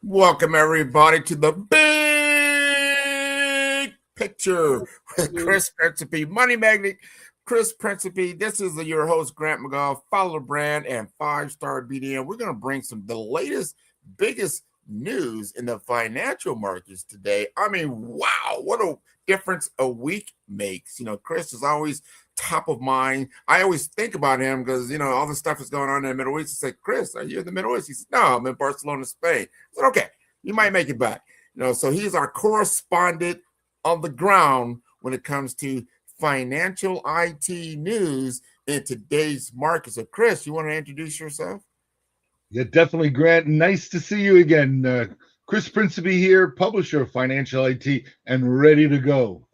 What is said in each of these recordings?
Welcome, everybody, to the big picture with Chris Principe, Money Magnet. Chris Principe, this is your host, Grant McGough, follow the brand and 5-star BDM. We're going to bring the latest, biggest news in the financial markets today. I mean, wow, what a difference a week makes. Chris is always top of mind. I always think about him because, all the stuff is going on in the Middle East. I say, Chris, are you in the Middle East? He said, no, I'm in Barcelona, Spain. I said, okay, you might make it back. So he's our correspondent on the ground when it comes to financial IT news in today's market. So, Chris, you want to introduce yourself? Yeah, definitely, Grant. Nice to see you again. Chris Principe here, publisher of Financial IT, and ready to go.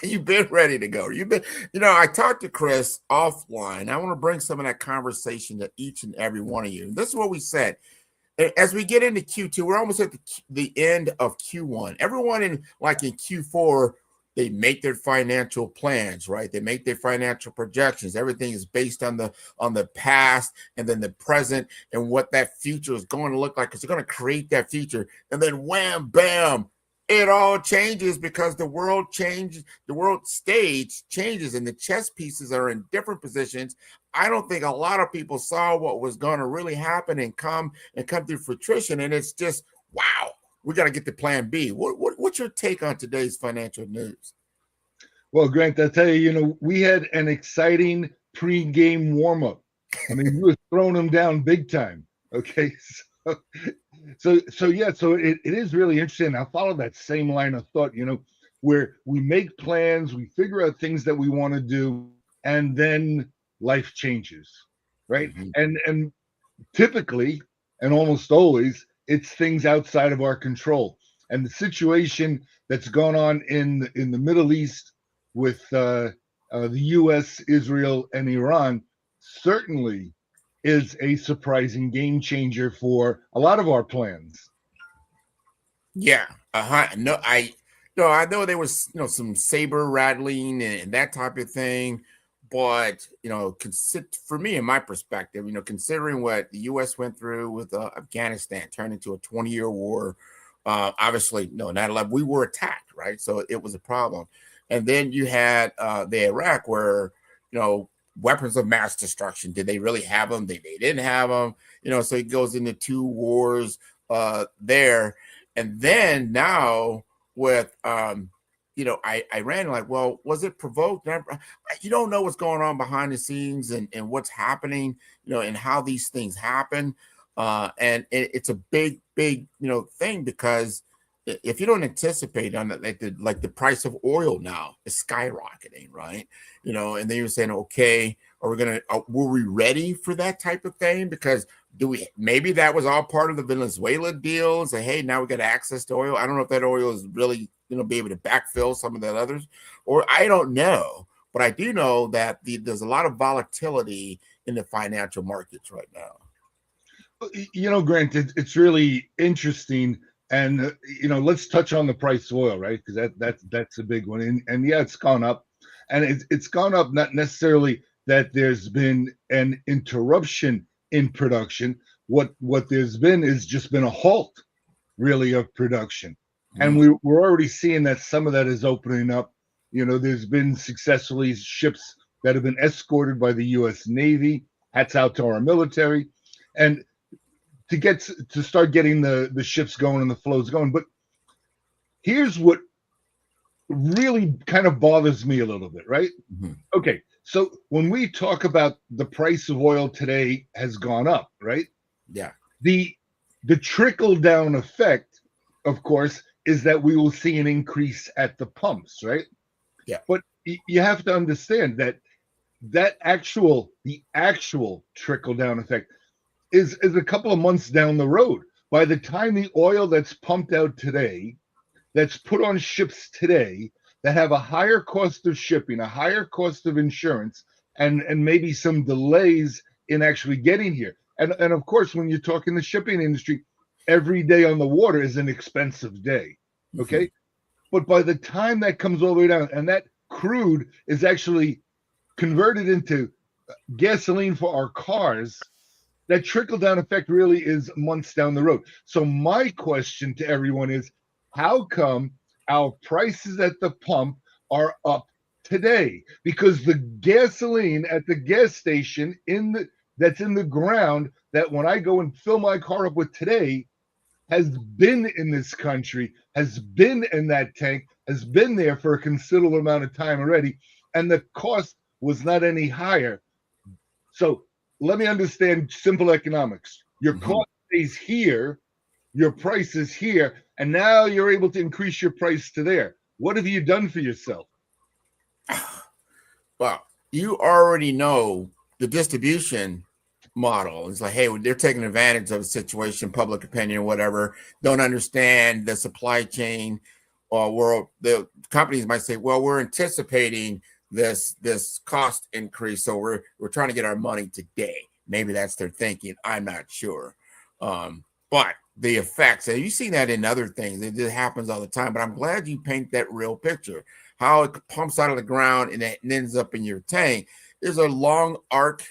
You've been ready to go. I talked to Chris offline. I want to bring some of that conversation to each and every one of you. This is what we said. As we get into Q2, we're almost at the end of Q1. Everyone in Q4, they make their financial plans, right? They make their financial projections. Everything is based on the past and then the present and what that future is going to look like, because they're going to create that future. And then wham, bam, it all changes because the world changes, the world stage changes, and the chess pieces are in different positions. I don't think a lot of people saw what was going to really happen and come through fruition. And it's just, wow, we got to get to plan B. What's your take on today's financial news? Well, Grant, I'll tell you, we had an exciting pre-game warm-up. I mean, we were throwing them down big time. Okay. So it is really interesting. I follow that same line of thought, where we make plans, we figure out things that we want to do, and then life changes, right? Mm-hmm. And typically, and almost always, it's things outside of our control. And the situation that's gone on in the Middle East with the U.S., Israel, and Iran certainly is a surprising game changer for a lot of our plans. Yeah. I know there was some saber rattling and that type of thing, but for me, in my perspective, considering what the U.S. went through with Afghanistan, turned into a 20-year war. Obviously, no, 9/11, we were attacked, right? So it was a problem. And then you had the Iraq, where weapons of mass destruction. Did they really have them? They didn't have them. So it goes into two wars there. And then now with Iran, well, was it provoked? You don't know what's going on behind the scenes and what's happening, and how these things happen. And it's a big thing, because if you don't anticipate on that, like the price of oil now is skyrocketing, right? And then you're saying, okay, were we ready for that type of thing? Because maybe that was all part of the Venezuela deal, and say, hey, now we got access to oil. I don't know if that oil is really be able to backfill some of that others, or I don't know, but I do know that there's a lot of volatility in the financial markets right now. Grant, it's really interesting. And let's touch on the price of oil, right? Because that's a big one. And yeah, it's gone up, and it's gone up not necessarily that there's been an interruption in production. What there's been is just been a halt, really, of production. And we're already seeing that some of that is opening up. There's been successfully ships that have been escorted by the U.S. Navy. Hats out to our military, and to start getting the ships going and the flows going. But here's what really kind of bothers me a little bit, right? Mm-hmm. Okay, so when we talk about the price of oil today has gone up, right? Yeah. The trickle down effect, of course, is that we will see an increase at the pumps, right? Yeah. But you have to understand that the actual trickle down effect is a couple of months down the road. By the time the oil that's pumped out today, that's put on ships today, that have a higher cost of shipping, a higher cost of insurance, and maybe some delays in actually getting here. And of course, when you're talking the shipping industry, every day on the water is an expensive day. Okay. Mm-hmm. But by the time that comes all the way down, and that crude is actually converted into gasoline for our cars, that trickle down effect really is months down the road. So my question to everyone is, how come our prices at the pump are up today? Because the gasoline at the gas station that's in the ground, that when I go and fill my car up with today, has been in this country, has been in that tank, has been there for a considerable amount of time already, and the cost was not any higher. So let me understand simple economics. Your cost stays here, your price is here, and now you're able to increase your price to there. What have you done for yourself? Well, you already know the distribution model. It's like, hey, they're taking advantage of a situation, public opinion, whatever, don't understand the supply chain, or world. The companies might say, well, we're anticipating this cost increase, so we're trying to get our money today. Maybe that's their thinking. I'm not sure. But the effects, and you see that in other things, it just happens all the time. But I'm glad you paint that real picture. How it pumps out of the ground and it ends up in your tank. There's a long arc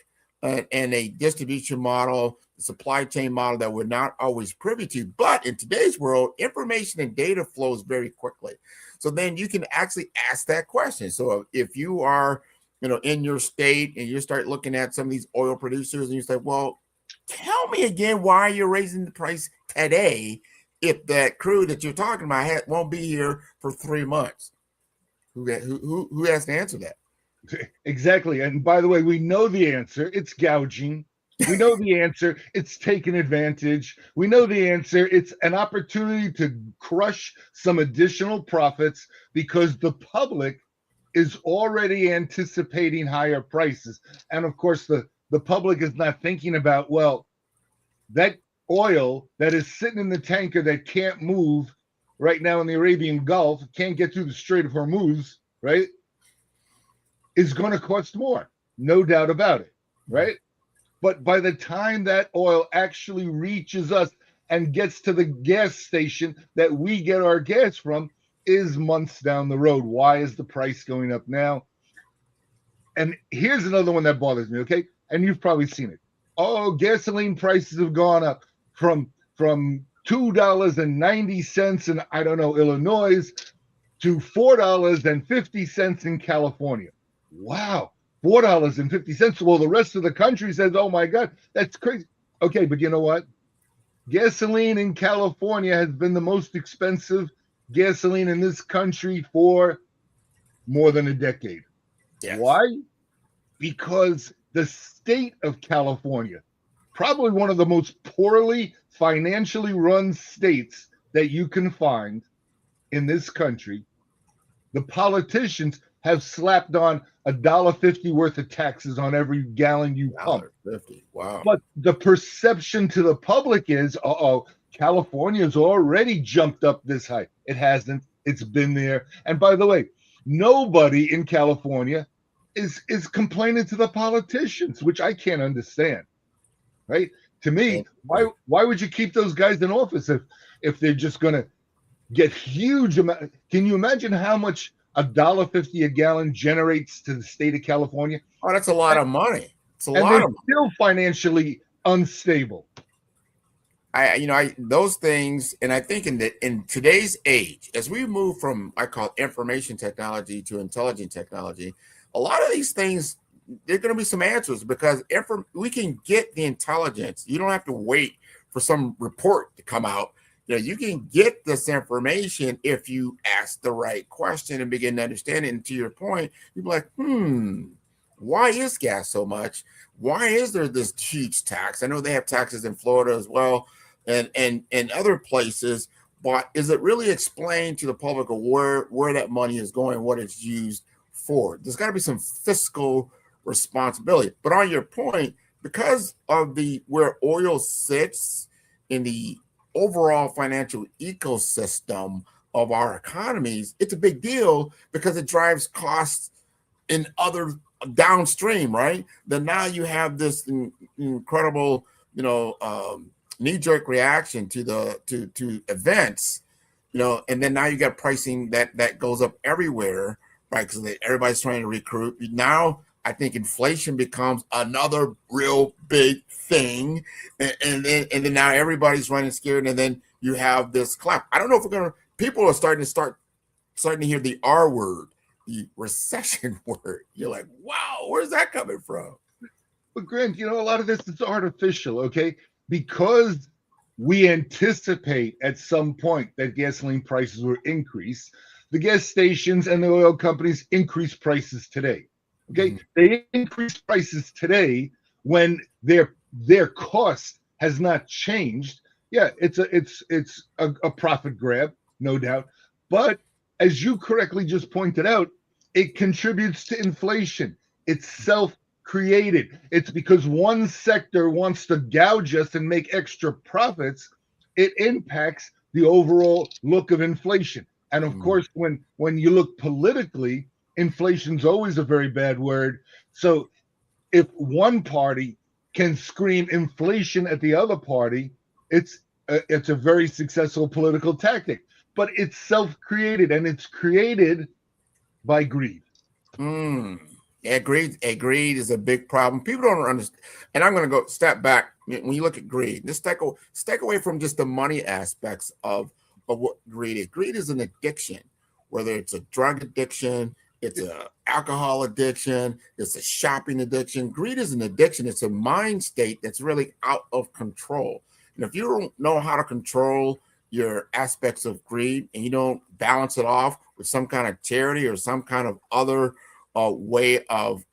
and a distribution model, supply chain model that we're not always privy to. But in today's world, information and data flows very quickly. So then you can actually ask that question. So if you are, in your state and you start looking at some of these oil producers and you say, well, tell me again why you're raising the price today if that crude that you're talking about won't be here for 3 months. Who has to answer that? Exactly. And by the way, we know the answer. It's gouging. We know the answer. It's taking advantage. We know the answer. It's an opportunity to crush some additional profits because the public is already anticipating higher prices. And of course, the public is not thinking about, well, that oil that is sitting in the tanker that can't move right now in the Arabian Gulf, can't get through the Strait of Hormuz, right, is going to cost more. No doubt about it, right? But by the time that oil actually reaches us and gets to the gas station that we get our gas from is months down the road. Why is the price going up now? And here's another one that bothers me, okay? And you've probably seen it. Oh, gasoline prices have gone up from $2.90 in, I don't know, Illinois to $4.50 in California. Wow, $4.50. Well, the rest of the country says, oh my God, that's crazy. Okay, but you know what? Gasoline in California has been the most expensive gasoline in this country for more than a decade. Yes. Why? Because the state of California, probably one of the most poorly financially run states that you can find in this country, the politicians have slapped on $1.50 worth of taxes on every gallon you pump. $1.50. Wow. But the perception to the public is, California's already jumped up this high. It hasn't. It's been there. And by the way, nobody in California is complaining to the politicians, which I can't understand. Right? To me, why would you keep those guys in office if they're just going to get huge amount? Can you imagine how much $1.50 a gallon generates to the state of California? Oh, that's a lot of money. It's a lot of money. Still financially unstable. Those things, and I think in today's age, as we move from, I call it information technology to intelligent technology, a lot of these things, there are going to be some answers because we can get the intelligence. You don't have to wait for some report to come out. You can get this information if you ask the right question and begin to understand it. And to your point, you're like, why is gas so much? Why is there this huge tax? I know they have taxes in Florida as well and other places, but is it really explained to the public of where that money is going, what it's used for? There's got to be some fiscal responsibility. But on your point, because of where oil sits in the overall financial ecosystem of our economies, it's a big deal because it drives costs in other downstream, right? Then now you have this incredible, knee-jerk reaction to events, and then now you got pricing that goes up everywhere, right? Because everybody's trying to recruit. Now I think inflation becomes another real big thing, and then now everybody's running scared, and then you have this clap. I don't know if we're gonna. People are starting to hear the R word, the recession word. You're like, wow, where's that coming from? But Grant, a lot of this is artificial, okay? Because we anticipate at some point that gasoline prices will increase. The gas stations and the oil companies increase prices today. Okay, they increase prices today when their cost has not changed. Yeah, it's a profit grab, no doubt. But as you correctly just pointed out, it contributes to inflation. It's self-created. It's because one sector wants to gouge us and make extra profits. It impacts the overall look of inflation. And of course, when you look politically, inflation's always a very bad word. So if one party can scream inflation at the other party, it's a very successful political tactic. But it's self-created, and it's created by greed. Yeah, greed is a big problem. People don't understand. And I'm going to go step back. When you look at greed, just step away from just the money aspects of what greed is. Greed is an addiction, whether it's a drug addiction, it's an alcohol addiction, it's a shopping addiction. Greed is an addiction. It's a mind state that's really out of control. And if you don't know how to control your aspects of greed and you don't balance it off with some kind of charity or some kind of other way of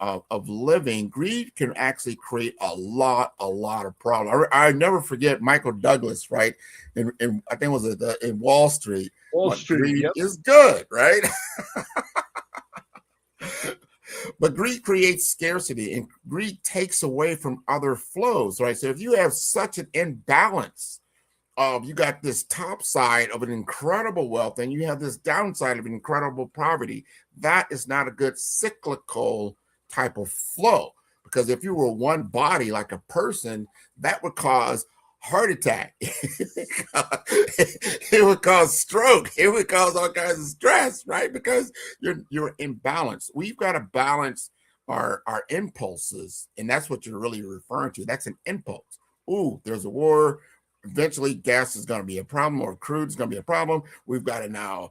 living, greed can actually create a lot of problems. I never forget Michael Douglas, right? And I think it was in Wall Street. Wall Street, greed is good, right? But greed creates scarcity, and greed takes away from other flows, right? So if you have such an imbalance of, you got this top side of an incredible wealth and you have this downside of incredible poverty, that is not a good cyclical type of flow. Because if you were one body like a person, that would cause heart attack. It would cause stroke. It would cause all kinds of stress, right? Because you're imbalanced. We've got to balance our impulses, and that's what you're really referring to. That's an impulse. Ooh, there's a war. Eventually, gas is going to be a problem, or crude is going to be a problem. We've got to now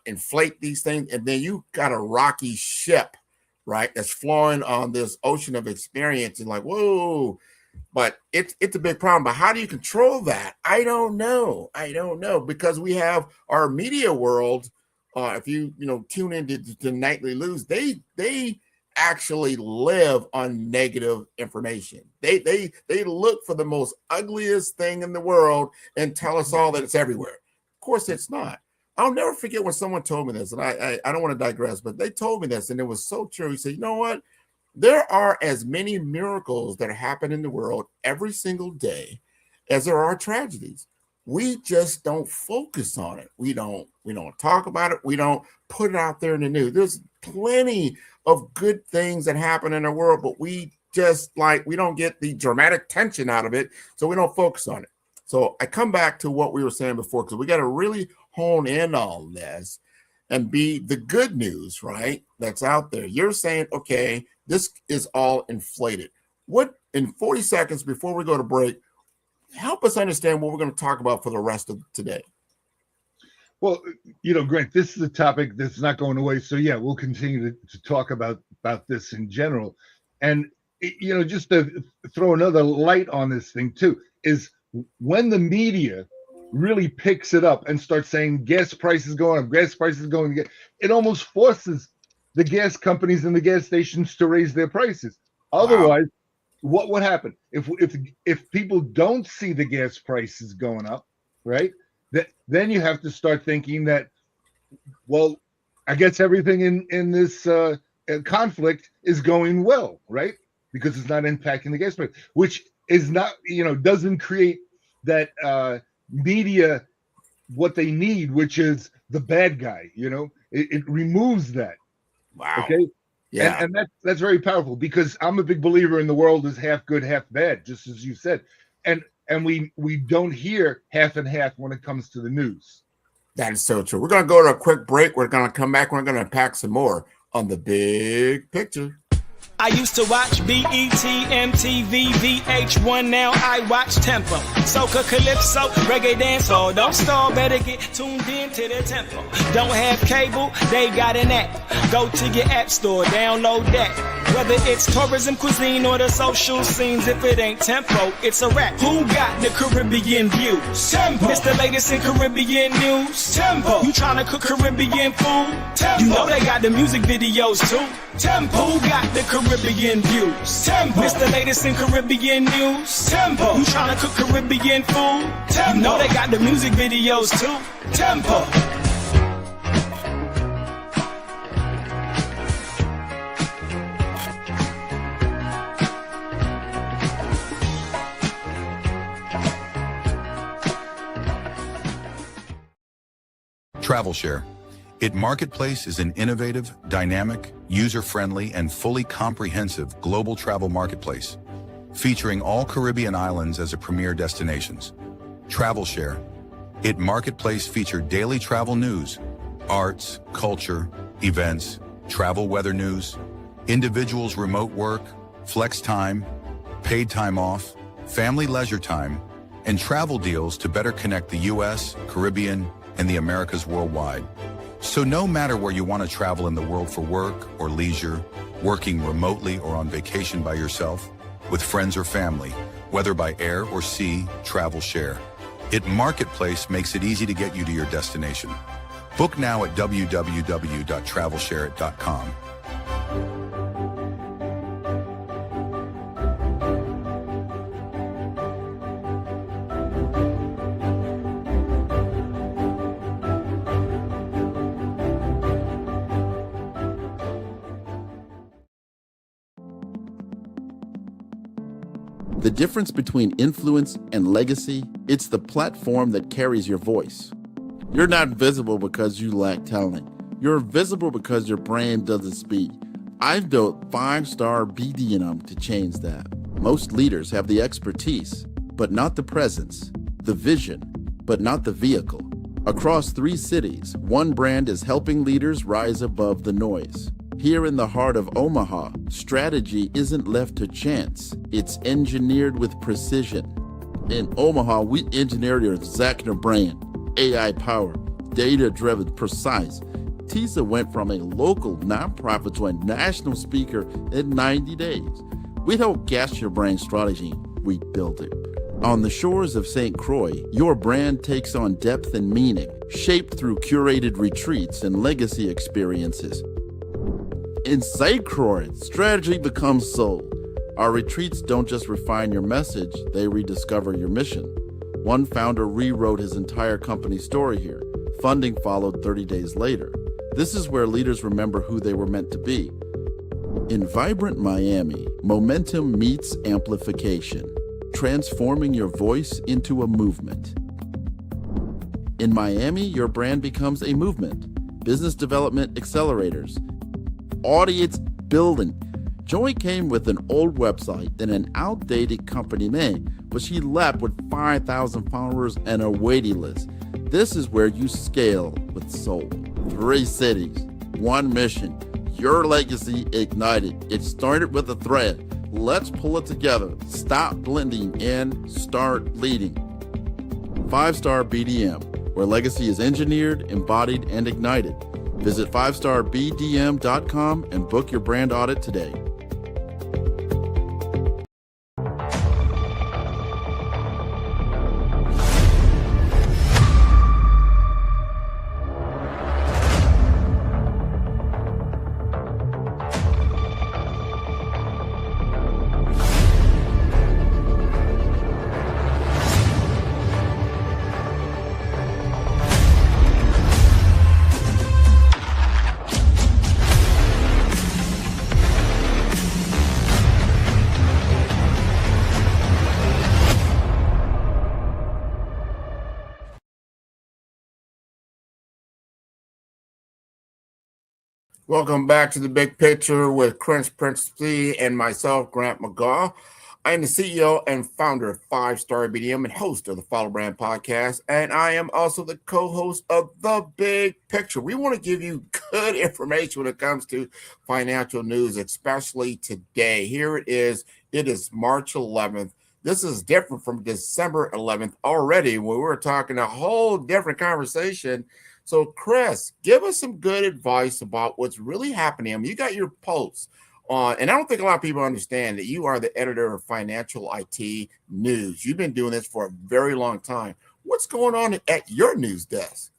inflate these things, and then you got a rocky ship, right? That's flowing on this ocean of experience, and like, whoa. But it's a big problem. But how do you control that? I don't know, because we have our media world. If you tune into the Nightly News, they actually live on negative information. They look for the most ugliest thing in the world and tell us all that it's everywhere. Of course, it's not. I'll never forget when someone told me this, and I don't want to digress, but they told me this, and it was so true. He said, you know what? There are as many miracles that happen in the world every single day as there are tragedies. We just don't focus on it. We don't talk about it. We don't put it out there in the news. There's plenty of good things that happen in the world, but we don't get the dramatic tension out of it, so we don't focus on it. So I come back to what we were saying before, because we got to really hone in on this and be the good news, right? That's out there. You're saying, okay, this is all inflated. What, in 40 seconds before we go to break, help us understand what we're going to talk about for the rest of today. Well, Grant, this is a topic that's not going away. So yeah, we'll continue to talk about this in general. And, just to throw another light on this thing too, is when the media really picks it up and starts saying gas prices going up, gas prices going up, it almost forces the gas companies and the gas stations to raise their prices. Otherwise, what would happen if people don't see the gas prices going up, right? Then you have to start thinking that, well, I guess everything in this conflict is going well, right? Because it's not impacting the gas price, which is not, doesn't create that media what they need, which is the bad guy. It removes that. Wow. Okay. Yeah. And that's very powerful, because I'm a big believer in the world is half good, half bad, just as you said. And we don't hear half and half when it comes to the news. That is so true. We're going to go to a quick break. We're going to come back. We're going to unpack some more on The Big Picture. I used to watch BET, MTV, VH1, now I watch Tempo. Soca, Calypso, Reggae Dancehall. Don't stall, better get tuned in to the tempo. Don't have cable, they got an app. Go to your app store, download that. Whether it's tourism, cuisine, or the social scenes, if it ain't Tempo, it's a rap. Who got the Caribbean views? Tempo. It's the latest in Caribbean news. Tempo. You tryna cook Caribbean food? Tempo. You know they got the music videos too. Tempo. Who got the Caribbean views? Tempo. It's the latest in Caribbean news. Tempo. You tryna cook Caribbean food? Tempo. You know they got the music videos too. Tempo. TravelShare. It Marketplace is an innovative, dynamic, user-friendly, and fully comprehensive global travel marketplace, featuring all Caribbean islands as a premier destinations. TravelShare. It Marketplace featured daily travel news, arts, culture, events, travel weather news, individuals' remote work, flex time, paid time off, family leisure time, and travel deals to better connect the U.S., Caribbean, and the Americas worldwide. So no matter where you want to travel in the world for work or leisure, working remotely or on vacation by yourself, with friends or family, whether by air or sea, TravelShare. It Marketplace makes it easy to get you to your destination. Book now at www.travelshareit.com. The difference between influence and legacy, it's the platform that carries your voice. You're not visible because you lack talent. You're visible because your brand doesn't speak. I've built 5-star BDM to change that. Most leaders have the expertise, but not the presence, the vision, but not the vehicle. Across 3 cities, one brand is helping leaders rise above the noise. Here in the heart of Omaha, strategy isn't left to chance. It's engineered with precision. In Omaha, we engineered your Zachner brand, AI-powered, data-driven, precise. TISA went from a local nonprofit to a national speaker in 90 days. We don't guess your brand strategy, we build it. On the shores of St. Croix, your brand takes on depth and meaning, shaped through curated retreats and legacy experiences. In St. Croix, strategy becomes soul. Our retreats don't just refine your message, they rediscover your mission. One founder rewrote his entire company story here. Funding followed 30 days later. This is where leaders remember who they were meant to be. In Vibrant Miami, momentum meets amplification, transforming your voice into a movement. In Miami, your brand becomes a movement. Business development accelerators, audience building. Joy came with an old website and an outdated company name, but she left with 5,000 followers and a waiting list. This is where you scale with soul. 3 cities, 1 mission, your legacy ignited. It started with a thread. Let's pull it together. Stop blending and start leading. 5-star BDM, where legacy is engineered, embodied, and ignited. Visit 5starbdm.com and book your brand audit today. Welcome back to the Big Picture with Prince Principe and myself, Grant McGaw. I am the CEO and founder of 5-Star BDM and host of the Follow Brand Podcast. And I am also the co-host of The Big Picture. We want to give you good information when it comes to financial news, especially today. Here it is. It is March 11th. This is different from December 11th already, when we were talking a whole different conversation. So, Chris, give us some good advice about what's really happening. I mean, you got your posts on, and I don't think a lot of people understand that you are the editor of Financial IT News. You've been doing this for a very long time. What's going on at your news desk?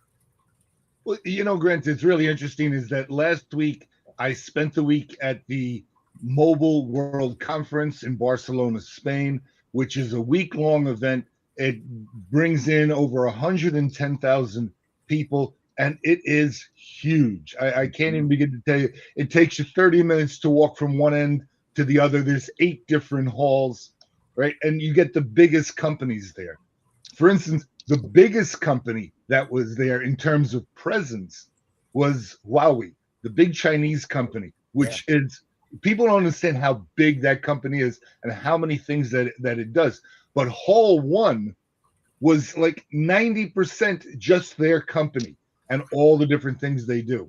Well, Grant, it's really interesting is that last week I spent the week at the Mobile World Conference in Barcelona, Spain, which is a week-long event. It brings in over 110,000 people, and it is huge. I can't even begin to tell you. It takes you 30 minutes to walk from one end to the other. There's 8 different halls, right? And you get the biggest companies there. For instance, the biggest company that was there in terms of presence was Huawei, the big Chinese company, which is, people don't understand how big that company is and how many things that it does. But Hall 1 was like 90% just their company and all the different things they do.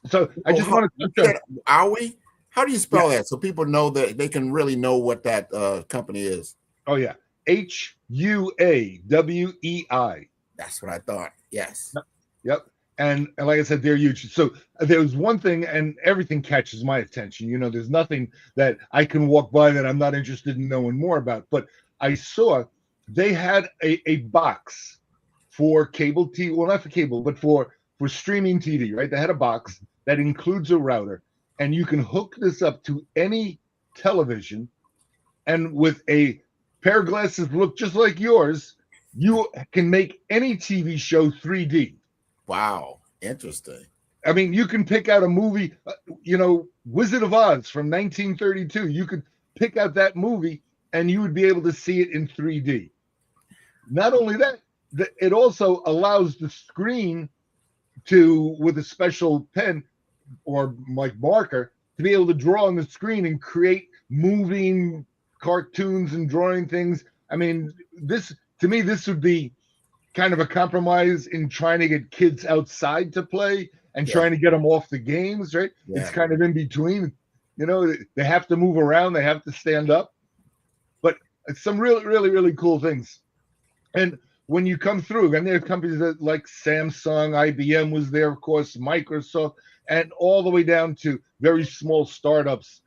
So I just want to Huawei. How do you spell that so people know that they can really know what that company is? Oh yeah, Huawei. That's what I thought. Yes. Yep. And like I said, they're huge. So there was one thing, and everything catches my attention. There's nothing that I can walk by that I'm not interested in knowing more about. But I saw they had a box for cable TV. Well, not for cable, but for streaming TV, right? They had a box that includes a router, and you can hook this up to any television. And with a pair of glasses look just like yours, you can make any TV show 3D. Wow, interesting. I mean, you can pick out a movie, Wizard of Oz from 1932. You could pick out that movie and you would be able to see it in 3D. Not only that, it also allows the screen to, with a special pen or like marker, to be able to draw on the screen and create moving cartoons and drawing things. I mean, this would be kind of a compromise in trying to get kids outside to play and trying to get them off the games, right? Yeah. It's kind of in between. They have to move around, they have to stand up, but it's some really, really, really cool things. And when you come through, and there are companies that like Samsung, IBM was there, of course, Microsoft, and all the way down to very small startups,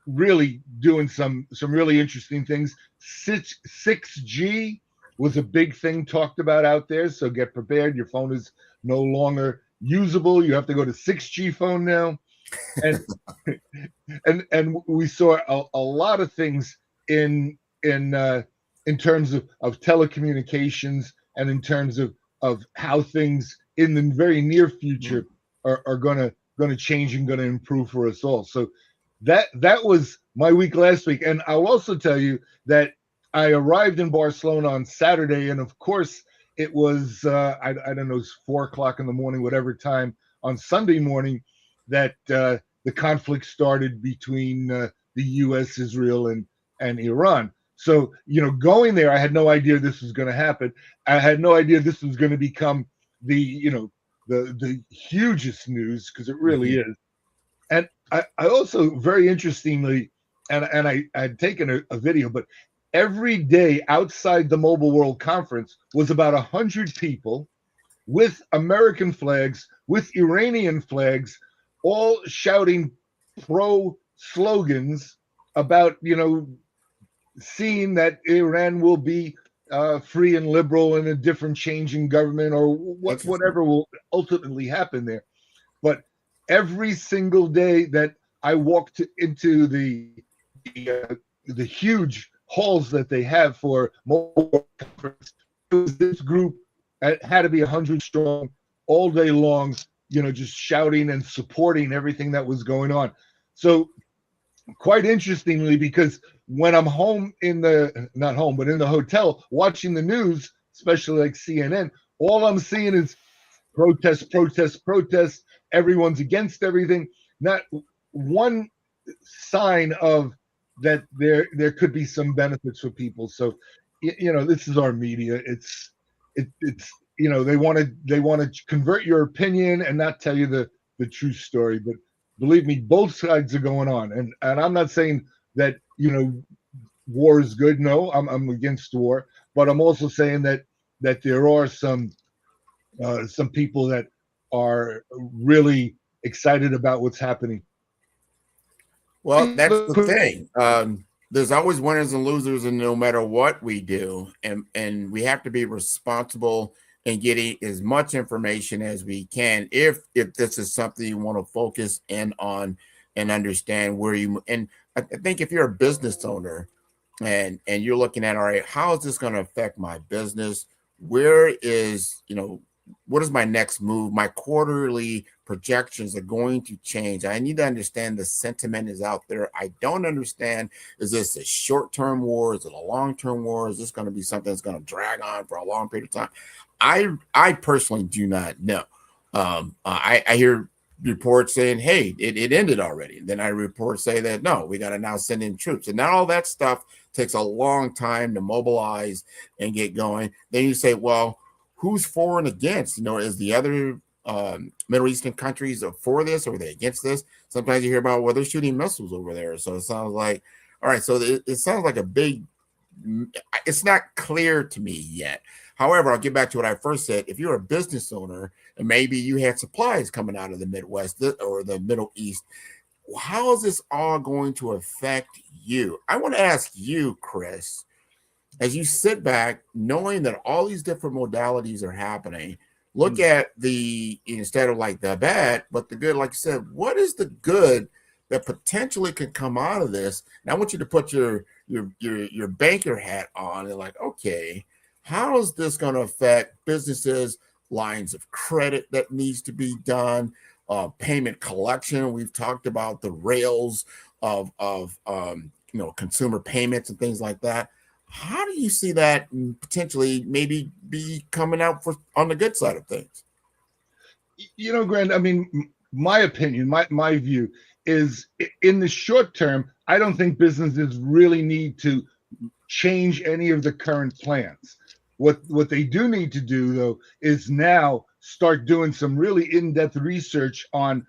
really doing some really interesting things. 6G was a big thing talked about out there. So get prepared. Your phone is no longer usable. You have to go to 6G phone now. And and we saw a lot of things in terms of telecommunications and in terms of how things in the very near future are gonna change and gonna improve for us all. So that was my week last week. And I'll also tell you that I arrived in Barcelona on Saturday, and of course it was I don't know, it was 4:00 in the morning, whatever time on Sunday morning, that the conflict started between the U.S., Israel, and Iran. So going there, I had no idea this was going to happen. I had no idea this was going to become the hugest news, because it really is. And I also, very interestingly, and I had taken a video, but every day outside the Mobile World Conference was about 100 people with American flags, with Iranian flags, all shouting pro slogans about, seeing that Iran will be free and liberal and a different change in government, or whatever will ultimately happen there. But every single day that I walked into the huge halls that they have for Mobile Conference, it was this group. It had to be 100 strong all day long, just shouting and supporting everything that was going on. So quite interestingly, because when I'm home not home, but in the hotel watching the news, especially like CNN, all I'm seeing is protests. Everyone's against everything. Not one sign of that there could be some benefits for people. So, this is our media. It's they want to convert your opinion and not tell you the true story. But believe me, both sides are going on, and I'm not saying that war is good. No, I'm against war, but I'm also saying that there are some people that are really excited about what's happening. Well, that's the thing. There's always winners and losers, and no matter what we do, and we have to be responsible in getting as much information as we can. If this is something you want to focus in on and understand where you. And I think if you're a business owner and you're looking at, all right, how is this going to affect my business? Where is what is my next move? My quarterly projections are going to change. I need to understand the sentiment is out there. I don't understand. Is this a short-term war? Is it a long-term war? Is this going to be something that's going to drag on for a long period of time? I personally do not know. I hear reports saying, hey, it ended already. Then I report say that, no, we got to now send in troops. And now all that stuff takes a long time to mobilize and get going. Then you say, well, who's for and against? Is the other Middle Eastern countries are for this, or are they against this? Sometimes you hear about, well, they're shooting missiles over there. So it sounds like, all right, so it sounds like it's not clear to me yet. However, I'll get back to what I first said. If you're a business owner and maybe you had supplies coming out of the Midwest or the Middle East, how is this all going to affect you? I want to ask you, Chris, as you sit back, knowing that all these different modalities are happening, look at instead of like the bad, but the good. Like you said, what is the good that potentially can come out of this? And I want you to put your banker hat on and like, okay, how is this going to affect businesses, lines of credit that needs to be done, payment collection? We've talked about the rails of consumer payments and things like that. How do you see that potentially maybe be coming out on the good side of things? Grant, I mean, my opinion, my view is, in the short term, I don't think businesses really need to change any of the current plans. What they do need to do, though, is now start doing some really in-depth research on,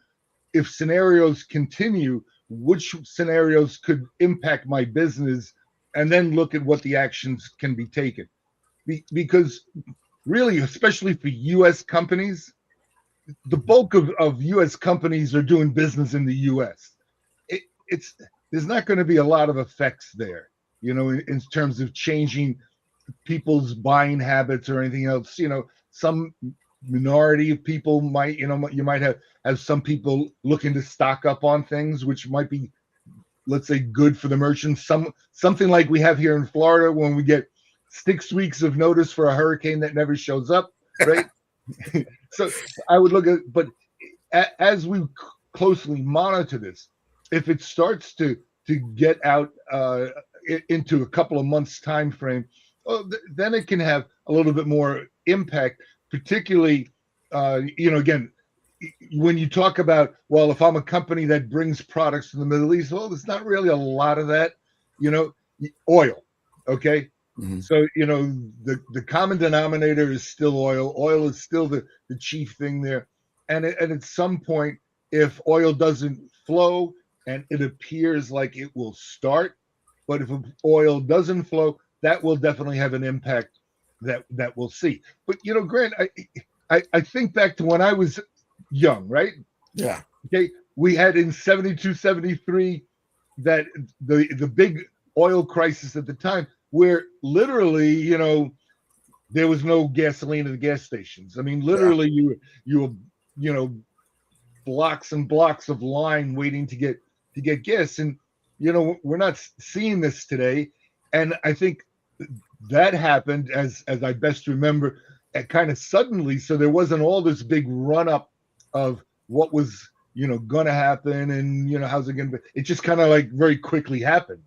if scenarios continue, which scenarios could impact my business, and then look at what the actions can be taken. Because really, especially for U.S. companies, the bulk of U.S. companies are doing business in the U.S. There's not going to be a lot of effects there, in terms of changing people's buying habits or anything else. Some minority of people might, you might have some people looking to stock up on things, which might be, let's say, good for the merchants. Something like we have here in Florida when we get 6 weeks of notice for a hurricane that never shows up, right? So I would look at, but as we closely monitor this, if it starts to get out into a couple of months time frame, then it can have a little bit more impact, particularly, again, when you talk about, well, if I'm a company that brings products from the Middle East, well, there's not really a lot of that, oil. Okay. Mm-hmm. So, the common denominator is still oil. Oil is still the chief thing there. And at some point, if oil doesn't flow, and it appears like it will start, but if oil doesn't flow, that will definitely have an impact that we'll see. But, Grant, I think back to when I was young, right? Yeah. Okay. We had in 72, 73, that the big oil crisis at the time, where literally, there was no gasoline at the gas stations. I mean, literally, you were, blocks and blocks of line waiting to get gas. And, we're not seeing this today. And I think that happened, as I best remember, kind of suddenly. So there wasn't all this big run up of what was, going to happen, and, how's it going to be. It just kind of like very quickly happened,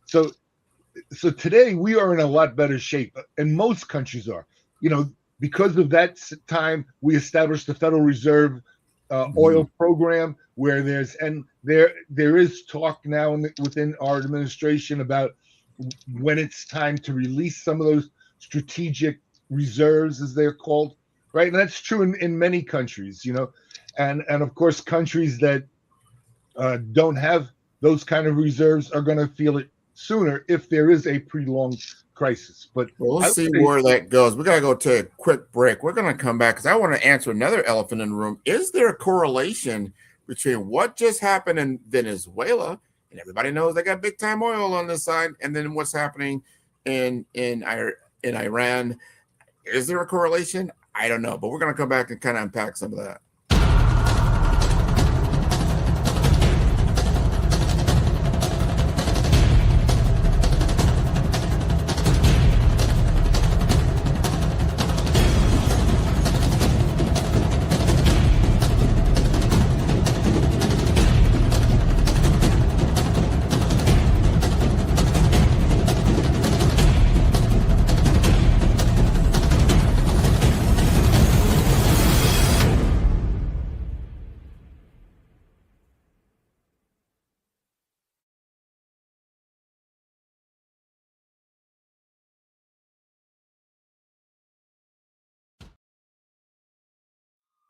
So today we are in a lot better shape, and most countries are, because of that time we established the Federal Reserve oil program, where and there is talk now within our administration about when it's time to release some of those strategic reserves, as they're called, right? And that's true in many countries, and of course countries that don't have those kind of reserves are going to feel it sooner if there is a prolonged crisis. But let's see where that goes. We got to go to a quick break. We're going to come back because I want to answer another elephant in the room. Is there a correlation between what just happened in Venezuela, and everybody knows they got big time oil on this side, and then what's happening in Iran? Is there a correlation? I don't know, but we're going to come back and kind of unpack some of that.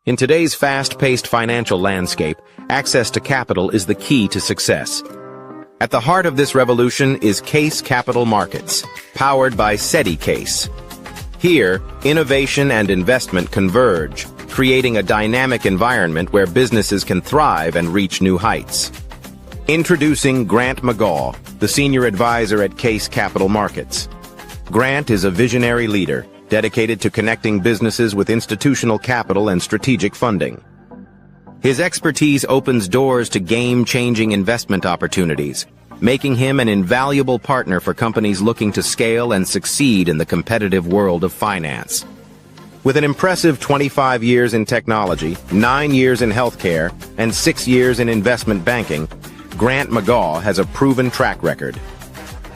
In today's fast-paced financial landscape, access to capital is the key to success. At the heart of this revolution is Case Capital Markets, powered by SETI-Case. Here, innovation and investment converge, creating a dynamic environment where businesses can thrive and reach new heights. Introducing Grant McGaw, the senior advisor at Case Capital Markets. Grant is a visionary leader, dedicated to connecting businesses with institutional capital and strategic funding. His expertise opens doors to game-changing investment opportunities, making him an invaluable partner for companies looking to scale and succeed in the competitive world of finance. With an impressive 25 years in technology, 9 years in healthcare, and 6 years in investment banking, Grant McGaw has a proven track record.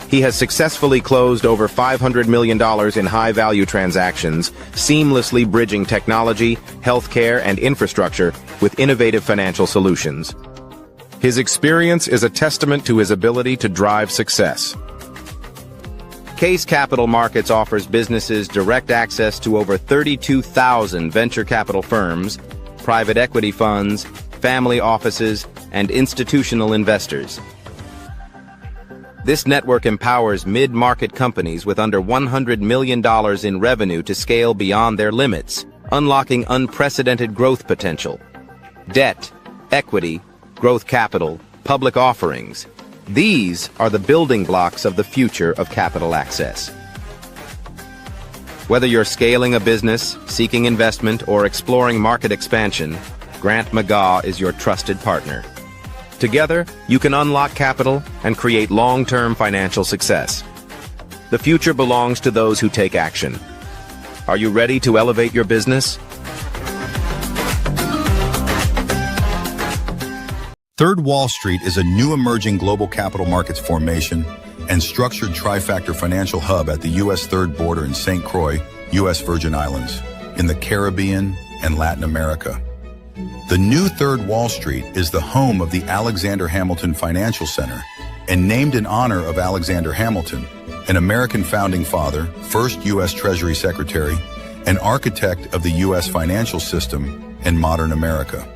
He has successfully closed over $500 million in high-value transactions, seamlessly bridging technology, healthcare, and infrastructure with innovative financial solutions. His experience is a testament to his ability to drive success. Case Capital Markets offers businesses direct access to over 32,000 venture capital firms, private equity funds, family offices, and institutional investors. This network empowers mid-market companies with under $100 million in revenue to scale beyond their limits, unlocking unprecedented growth potential. Debt, equity, growth capital, public offerings. These are the building blocks of the future of capital access. Whether you're scaling a business, seeking investment, or exploring market expansion, Grant McGaw is your trusted partner. Together, you can unlock capital and create long-term financial success. The future belongs to those who take action. Are you ready to elevate your business? Third Wall Street is a new emerging global capital markets formation and structured trifactor financial hub at the U.S. Third Border in St. Croix, U.S. Virgin Islands, in the Caribbean and Latin America. The new Third Wall Street is the home of the Alexander Hamilton Financial Center and named in honor of Alexander Hamilton, an American founding father, first U.S. Treasury Secretary, and architect of the U.S. financial system and modern America.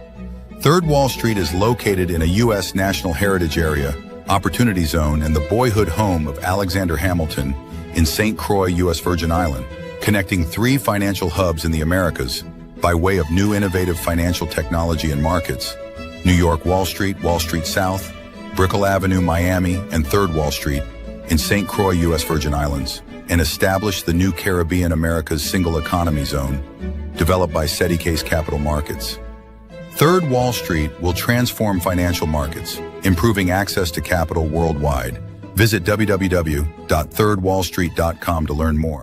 Third Wall Street is located in a U.S. National Heritage Area, Opportunity Zone, and the boyhood home of Alexander Hamilton in St. Croix, U.S. Virgin Island, connecting 3 financial hubs in the Americas by way of new innovative financial technology and markets: New York Wall Street South, Brickell Avenue, Miami, and Third Wall Street in St. Croix, U.S. Virgin Islands, and established the new Caribbean America's Single Economy Zone, developed by SETI-Case Capital Markets. Third Wall Street will transform financial markets, improving access to capital worldwide. Visit www.thirdwallstreet.com to learn more.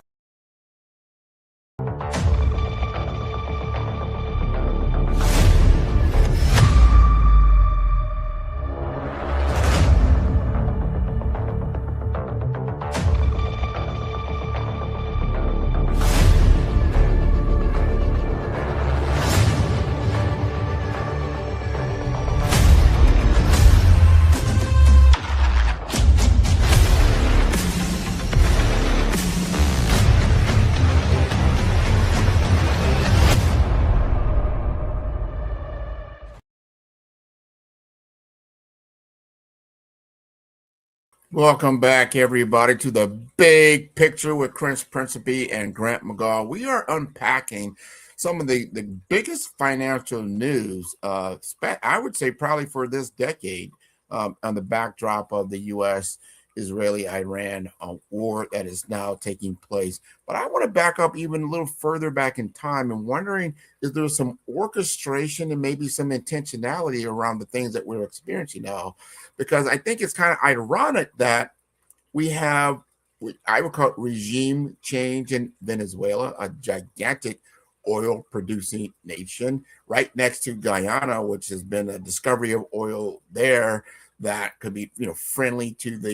Welcome back, everybody, to the big picture with Chris Principe and Grant McGaw. We are unpacking some of the biggest financial news, I would say probably for this decade, on the backdrop of the U.S. Israeli Iran war that is now taking place. But I want to back up even a little further back in time and wondering if there's some orchestration and maybe some intentionality around the things that we're experiencing now, because I think it's kind of ironic that we have, I would call it regime change in Venezuela, a gigantic oil producing nation right next to Guyana, which has been a discovery of oil there that could be, friendly to the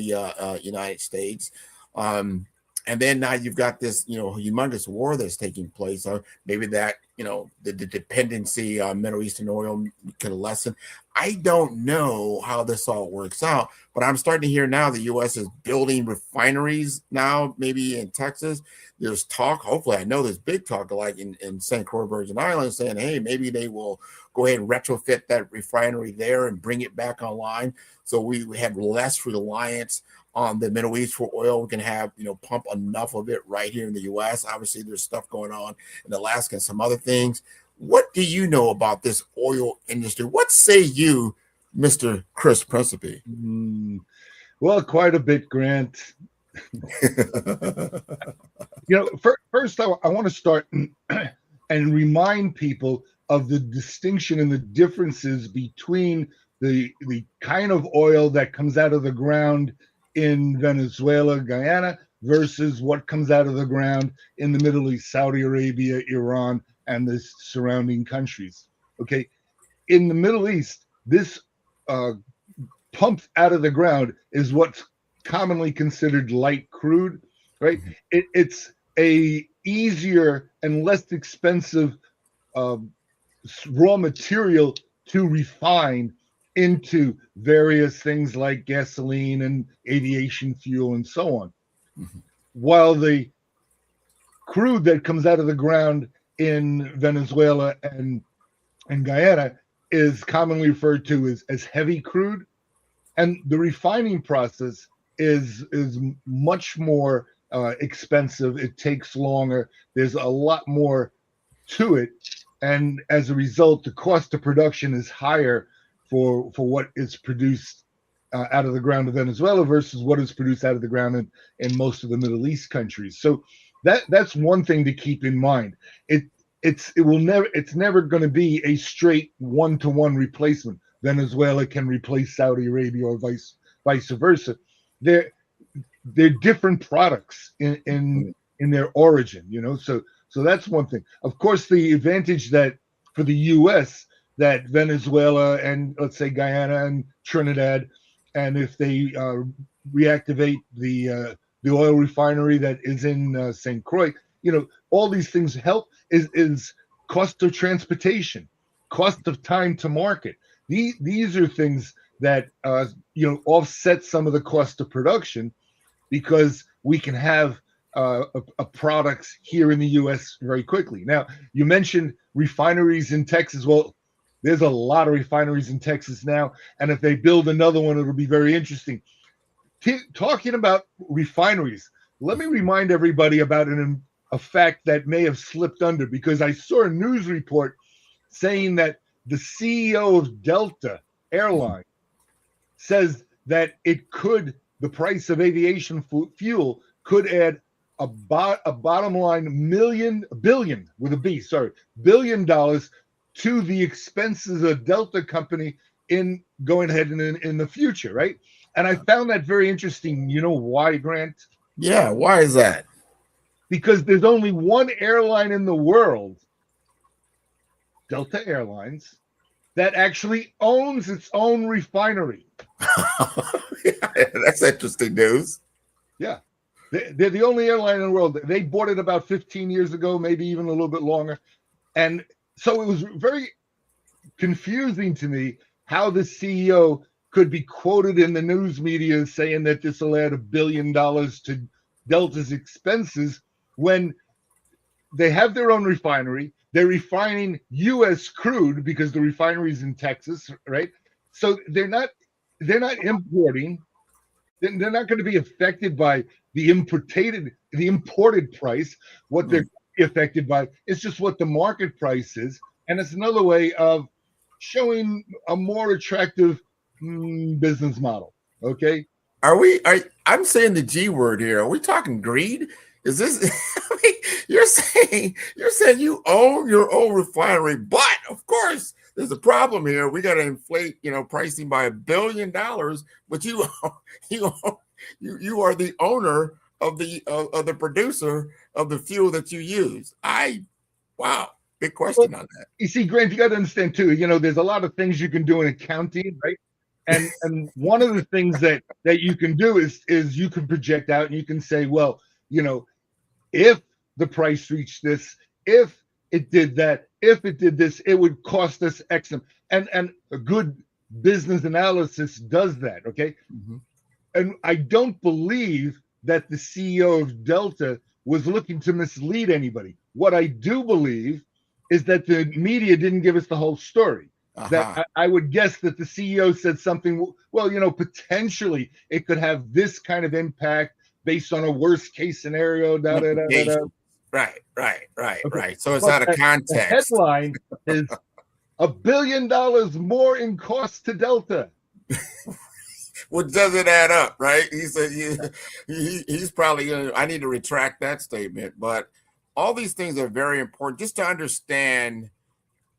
United States. And then now you've got this, humongous war that's taking place. Maybe that, the dependency on Middle Eastern oil could lessen. I don't know how this all works out, but I'm starting to hear now the U.S. is building refineries now, maybe in Texas. There's talk, hopefully, I know there's big talk like in St. Croix, Virgin Islands, saying, hey, maybe they will go ahead and retrofit that refinery there and bring it back online. So we have less reliance on the Middle East for oil. We can have, pump enough of it right here in the U.S. Obviously, there's stuff going on in Alaska and some other things. What do you know about this oil industry? What say you, Mr. Chris Principe? Well, quite a bit, Grant. First, I want to start and remind people of the distinction and the differences between the kind of oil that comes out of the ground in Venezuela, Guyana, versus what comes out of the ground in the Middle East, Saudi Arabia, Iran, and the surrounding countries. Okay, in the Middle East, this pumped out of the ground is what's commonly considered light crude, right? It's a easier and less expensive raw material to refine into various things like gasoline and aviation fuel and so on. Mm-hmm. While the crude that comes out of the ground in Venezuela and Guyana is commonly referred to as heavy crude, and the refining process is much more expensive. It takes longer. There's a lot more to it, and as a result, the cost of production is higher for what is produced out of the ground of Venezuela versus what is produced out of the ground in most of the Middle East countries. So that's one thing to keep in mind. It's never going to be a straight one-to-one replacement. Venezuela can replace Saudi Arabia or vice versa. They're different products in their origin, So that's one thing. Of course, the advantage that for the U.S. that Venezuela and let's say Guyana and Trinidad, and if they reactivate the oil refinery that is in St. Croix, all these things help is cost of transportation, cost of time to market. These are things that offset some of the cost of production because we can have a products here in the U.S. very quickly. Now, you mentioned refineries in Texas. Well, there's a lot of refineries in Texas now, and if they build another one, it'll be very interesting. Talking about refineries, let me remind everybody about a fact that may have slipped under, because I saw a news report saying that the CEO of Delta Airline says that the price of aviation fuel could add a bottom line $billion to the expenses of Delta company in going ahead in the future, right? And I found that very interesting. You know why, Grant? Yeah, why is that? Because there's only one airline in the world, Delta Airlines, that actually owns its own refinery. Yeah, that's interesting news. Yeah. They're the only airline in the world. They bought it about 15 years ago, maybe even a little bit longer. And so it was very confusing to me how the CEO could be quoted in the news media saying that this will add $1 billion to Delta's expenses when they have their own refinery. They're refining U.S. crude because the refinery is in Texas, right? So they're not importing. then they're not going to be affected by the imported price. What they're affected by is just what the market price is, and it's another way of showing a more attractive business model. Okay. I'm saying the G word here. Are we talking greed? Is this I mean, you're saying you own your own refinery, but of course there's a problem here. We got to inflate, pricing by $1 billion, but you are the owner of the producer of the fuel that you use. Wow, big question on that. You see, Grant, you got to understand too. There's a lot of things you can do in accounting, right? And one of the things that you can do is you can project out and you can say, well, if the price reached this, if it did that, if it did this, it would cost us X. And a good business analysis does that, okay? Mm-hmm. And I don't believe that the CEO of Delta was looking to mislead anybody. What I do believe is that the media didn't give us the whole story. That I would guess that the CEO said something, well, potentially it could have this kind of impact based on a worst case scenario. Right. Okay. So it's out of context. The headline is $1 billion more in cost to Delta. Well, doesn't add up, right? He said he's probably I need to retract that statement. But all these things are very important just to understand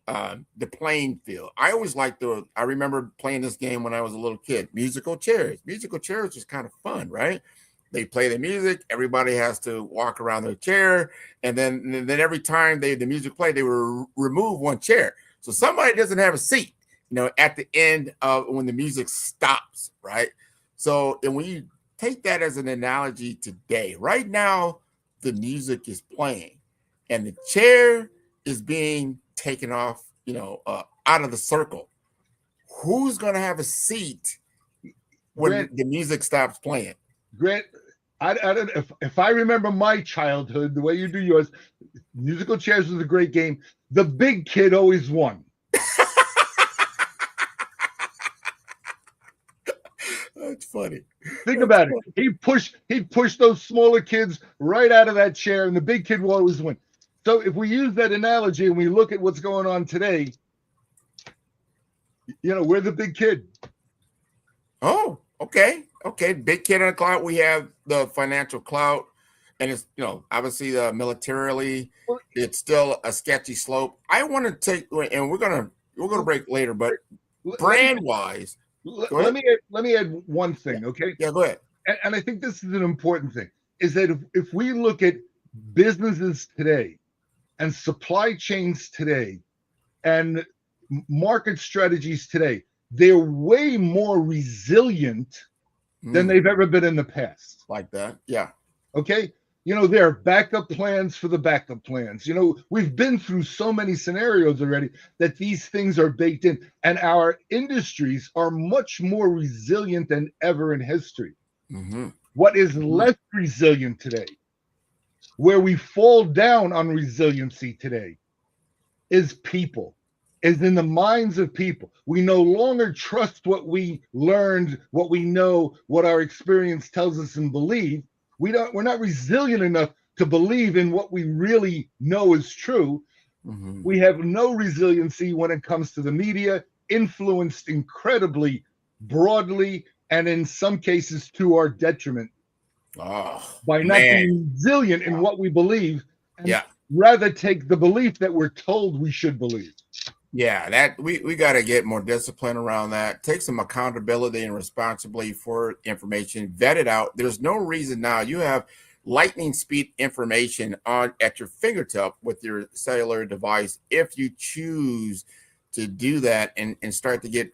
the playing field. I always liked I remember playing this game when I was a little kid. Musical chairs. Musical chairs is kind of fun, right? They play the music. Everybody has to walk around their chair, and then every time the music play, they will remove one chair. So somebody doesn't have a seat, at the end of when the music stops, right? So, and when you take that as an analogy today, right now, the music is playing, and the chair is being taken off, out of the circle. Who's going to have a seat when Grant, the music stops playing? Grant, I don't know if I remember my childhood the way you do yours. Musical chairs was a great game. The big kid always won. That's funny. Think about it. He'd push those smaller kids right out of that chair, and the big kid will always win. So if we use that analogy and we look at what's going on today, we're the big kid. Oh, okay. Big kid on the clout. We have the financial clout, and it's, obviously militarily, it's still a sketchy slope. I want to take, and we're gonna break later, but brand wise, let me add one thing, okay? Yeah, go ahead. And I think this is an important thing, is that if we look at businesses today and supply chains today and market strategies today, they're way more resilient than they've ever been in the past. Like that, yeah. Okay? There are backup plans for the backup plans. We've been through so many scenarios already that these things are baked in, and our industries are much more resilient than ever in history. Mm-hmm. What is less resilient today, where we fall down on resiliency today, is people, is in the minds of people. We no longer trust what we learned, what we know, what our experience tells us and believe. We're not resilient enough to believe in what we really know is true. Mm-hmm. We have no resiliency when it comes to the media, influenced incredibly broadly and in some cases to our detriment by not being resilient in what we believe, and rather take the belief that we're told we should believe. Yeah, that we got to get more discipline around that. Take some accountability and responsibility for information. Vet it out. There's no reason now. You have lightning speed information at your fingertip with your cellular device if you choose to do that and start to get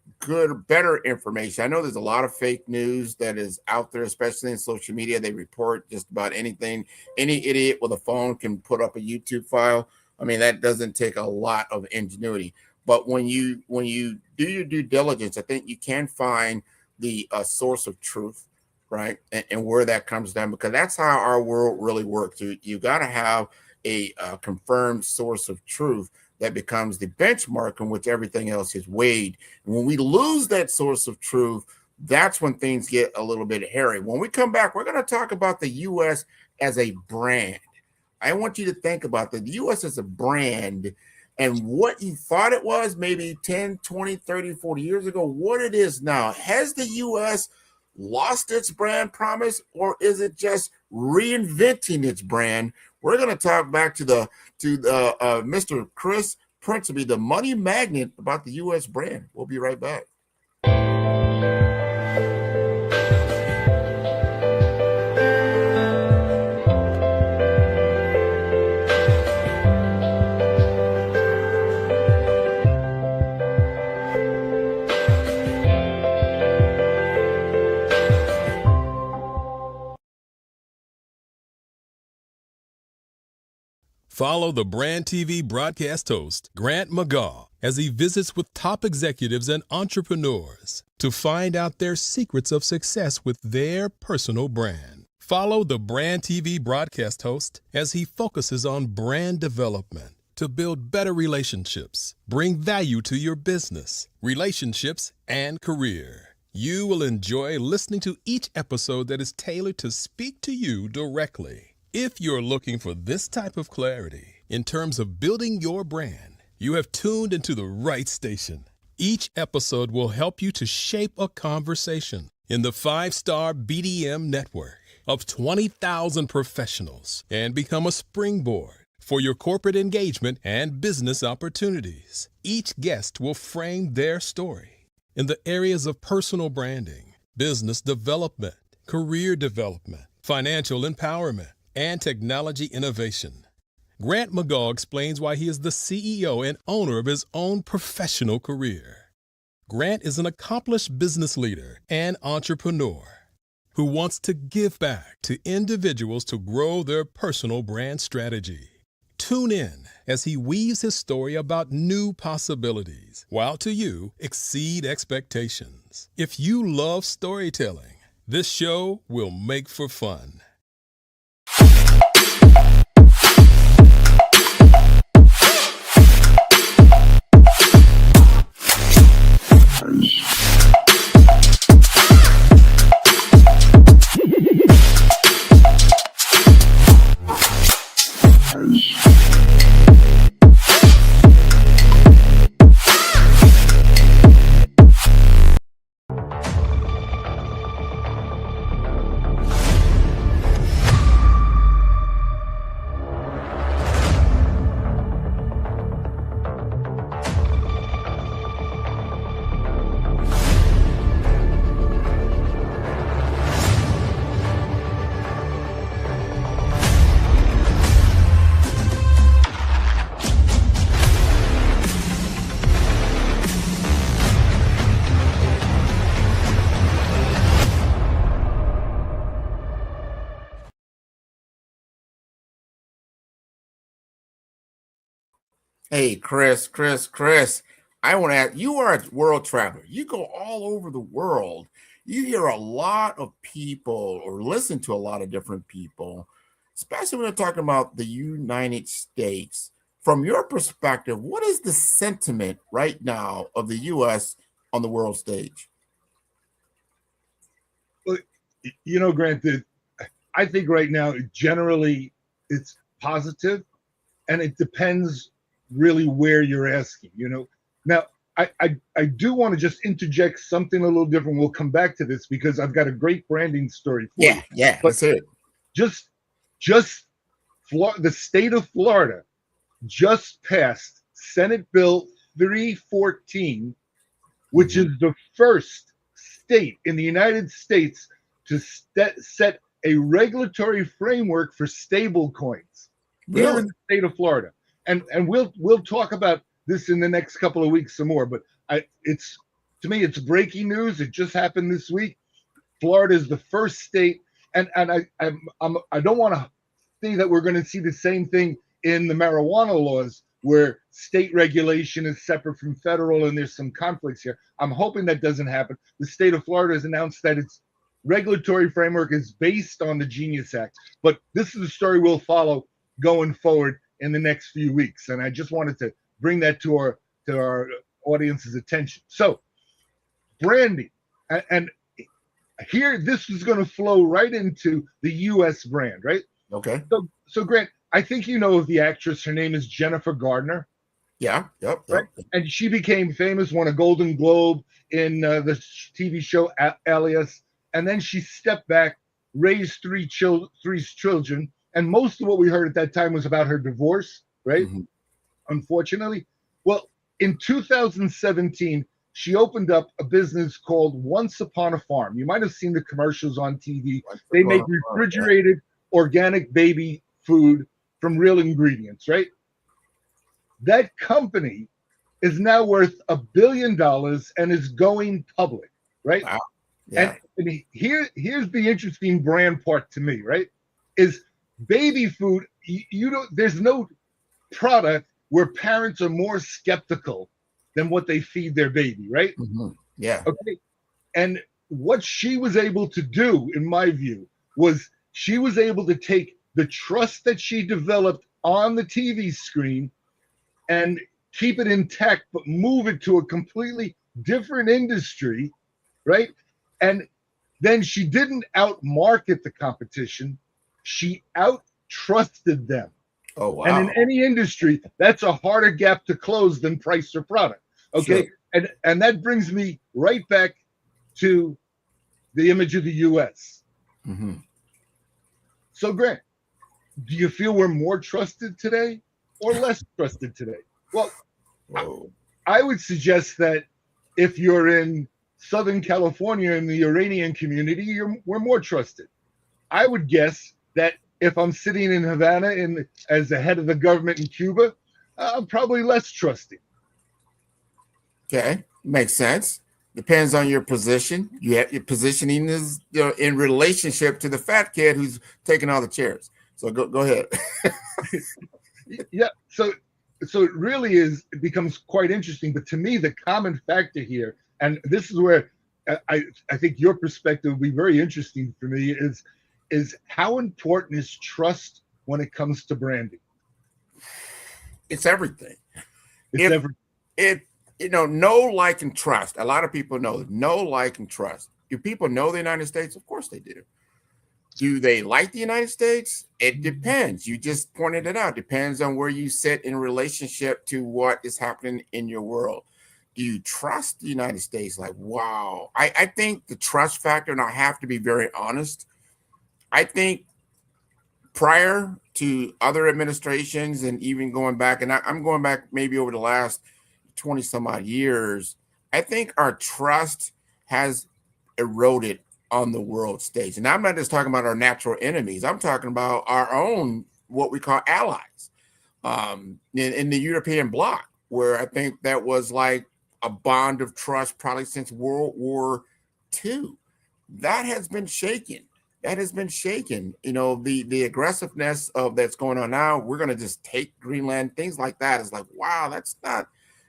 better information. I know there's a lot of fake news that is out there, especially in social media. They report just about anything. Any idiot with a phone can put up a YouTube file. I mean, that doesn't take a lot of ingenuity. But when you do your due diligence, I think you can find the source of truth, right? And where that comes down, because that's how our world really works. You got to have a confirmed source of truth that becomes the benchmark in which everything else is weighed. And when we lose that source of truth, that's when things get a little bit hairy. When we come back, we're going to talk about the U.S. as a brand. I want you to think about the U.S. as a brand and what you thought it was maybe 10, 20, 30, 40 years ago, what it is now. Has the U.S. lost its brand promise, or is it just reinventing its brand? We're going to talk back to Mr. Chris Principe, the money magnet, about the U.S. brand. We'll be right back. Follow the Brand TV broadcast host, Grant McGaw, as he visits with top executives and entrepreneurs to find out their secrets of success with their personal brand. Follow the Brand TV broadcast host as he focuses on brand development to build better relationships, bring value to your business, relationships, and career. You will enjoy listening to each episode that is tailored to speak to you directly. If you're looking for this type of clarity in terms of building your brand, you have tuned into the right station. Each episode will help you to shape a conversation in the 5-star BDM network of 20,000 professionals and become a springboard for your corporate engagement and business opportunities. Each guest will frame their story in the areas of personal branding, business development, career development, financial empowerment, and technology innovation. Grant McGaw explains why he is the CEO and owner of his own professional career. Grant is an accomplished business leader and entrepreneur who wants to give back to individuals to grow their personal brand strategy. Tune in as he weaves his story about new possibilities, while to you exceed expectations. If you love storytelling, this show will make for fun. Hey, Chris, I want to ask, you are a world traveler. You go all over the world. You hear a lot of people or listen to a lot of different people, especially when they're talking about the United States. From your perspective, what is the sentiment right now of the U.S. on the world stage? Well, Grant, I think right now, generally, it's positive, and it depends really where you're asking. Now I do want to just interject something a little different. We'll come back to this because I've got a great branding story for you. Yeah, but let's hear it. Just the state of Florida just passed Senate Bill 314, which is the first state in the United States to set a regulatory framework for stable coins. Here in the state of Florida. And we'll talk about this in the next couple of weeks some more. But to me, it's breaking news. It just happened this week. Florida is the first state, and I don't want to think that we're going to see the same thing in the marijuana laws, where state regulation is separate from federal, and there's some conflicts here. I'm hoping that doesn't happen. The state of Florida has announced that its regulatory framework is based on the Genius Act. But this is a story we'll follow going forward in the next few weeks, and I just wanted to bring that to our audience's attention. So, branding, and here, this is going to flow right into the U.S. brand, right? Okay. So Grant, I think you know of the actress. Her name is Jennifer Gardner, Yeah. Yep. right? And she became famous, won a Golden Globe in the TV show Alias, and then she stepped back, raised three children, and most of what we heard at that time was about her divorce, right? Mhm. Unfortunately. Well, in 2017, she opened up a business called Once Upon a Farm. You might have seen the commercials on TV. They make refrigerated organic baby food from real ingredients, right? That company is now worth $1 billion and is going public, right? Wow. Yeah. And here's the interesting brand part to me, right? Is baby food, you don't, there's no product where parents are more skeptical than what they feed their baby, right? Mhm. Yeah. Okay. And what she was able to do, in my view, was she was able to take the trust that she developed on the TV screen and keep it intact, but move it to a completely different industry, right? And then she didn't outmarket the competition. She out-trusted them. Oh, wow. And in any industry, that's a harder gap to close than price or product. Okay. Sure. And that brings me right back to the image of the US. Mm-hmm. So, Grant, do you feel we're more trusted today or less trusted today? Well, Whoa. I would suggest that if you're in Southern California in the Iranian community, we're more trusted. I would guess that if I'm sitting in Havana as the head of the government in Cuba, I'm probably less trusting. Okay, makes sense. Depends on your position. Your positioning is in relationship to the fat kid who's taking all the chairs. So go ahead. Yeah. So it really is. It becomes quite interesting. But to me, the common factor here, and this is where I think your perspective would be very interesting for me, is how important is trust when it comes to branding? It's everything. It's everything. Know, like, and trust. A lot of people know, like, and trust. Do people know the United States? Of course they do. Do they like the United States? It depends. You just pointed it out. Depends on where you sit in relationship to what is happening in your world. Do you trust the United States? Like, wow. I think the trust factor, and I have to be very honest, I think prior to other administrations and even going back, and I'm going back maybe over the last 20 some odd years, I think our trust has eroded on the world stage. And I'm not just talking about our natural enemies. I'm talking about our own, what we call allies in the European bloc, where I think that was like a bond of trust probably since World War II. That has been shaken. The aggressiveness of that's going on now, we're going to just take Greenland, things like that. Is like, wow, that's not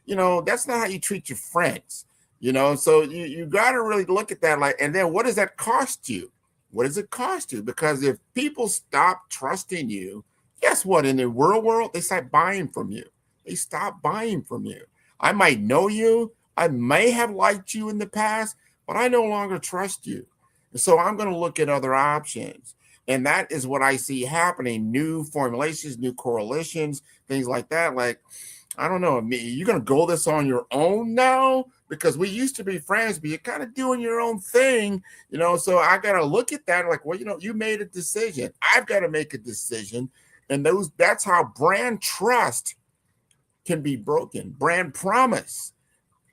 how you treat your friends. So you got to really look at that. Like, and then what does that cost you? What does it cost you? Because if people stop trusting you, guess what? In the real world, they start buying from you. They stop buying from you. I might know you. I may have liked you in the past, but I no longer trust you. So I'm going to look at other options. And that is what I see happening. New formulations, new coalitions, things like that. Like, I don't know, you're going to go this on your own now? Because we used to be friends, but you're kind of doing your own thing, so I got to look at that like, well, you made a decision. I've got to make a decision. And that's how brand trust can be broken. Brand promise